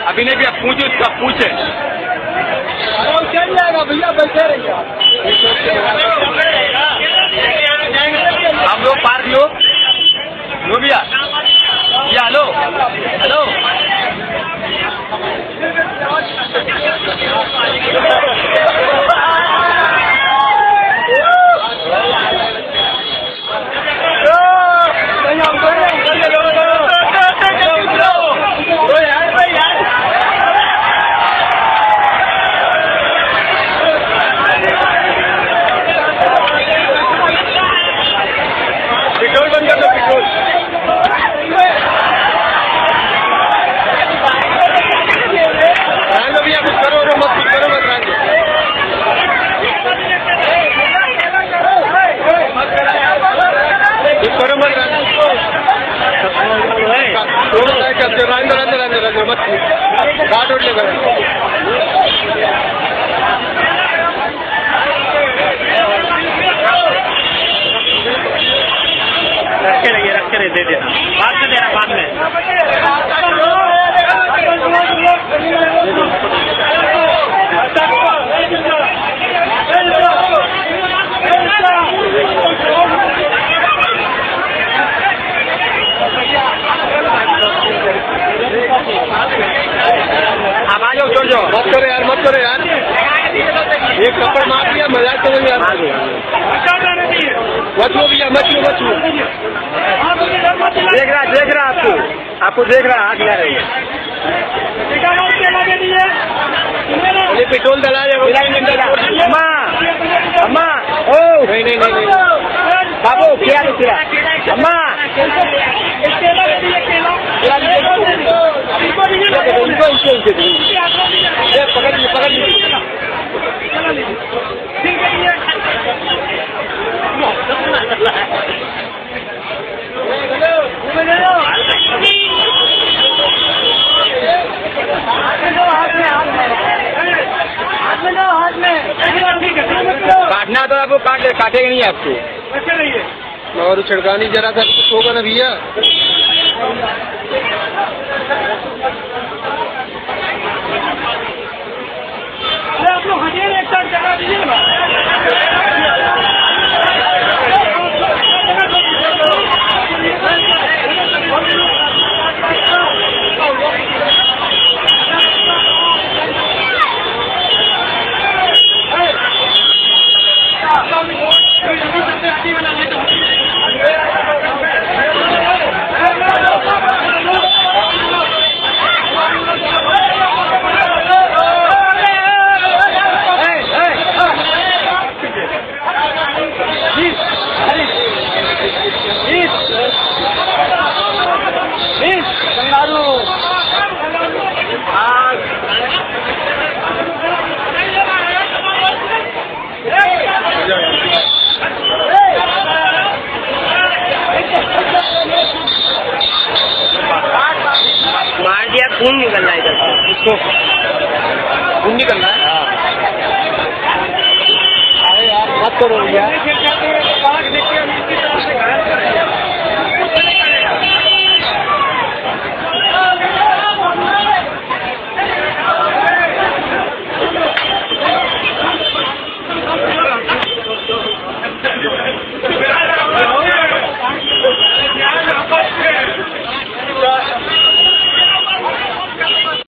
अभी नहीं भैया, पूछो उसका, पूछे चल जाएगा भैया, बैठे रहिए हम लोग पार्क लो भैया, हेलो हेलो पेट्रोल बंद कर दो, पेट्रोल रहने दो भैया, कुछ करो मत, कुछ करो मत, रहने दो, कुछ करो मत, रहने मत काट उठ लेकर रखे रहे दे देना, बाद में देना, बाद में आप आ जाओ, छोड़ जाओ, मत करो यार, मत करो यार, एक थप्पड़ मार दिया, मजाक करो यार, मत लो भैया, मत लो, मत लो, देख रहा आपको देख रहा, हाथ ला रही है, पेट्रोल डला जाए, अम्मा ओ नहीं बाबू, क्या दूसरा अम्मा, पकड़ काटना तो आपको काटेगा नहीं आपको, और छिड़कानी जरा सा कुछ होगा ना भैया। आप लोग हजेर एक साथ जगह दीजिए ना, मार दिया, खून निकल रहा है इधर से, उसको खून निकल रहा है। अरे यार मत करो भैया।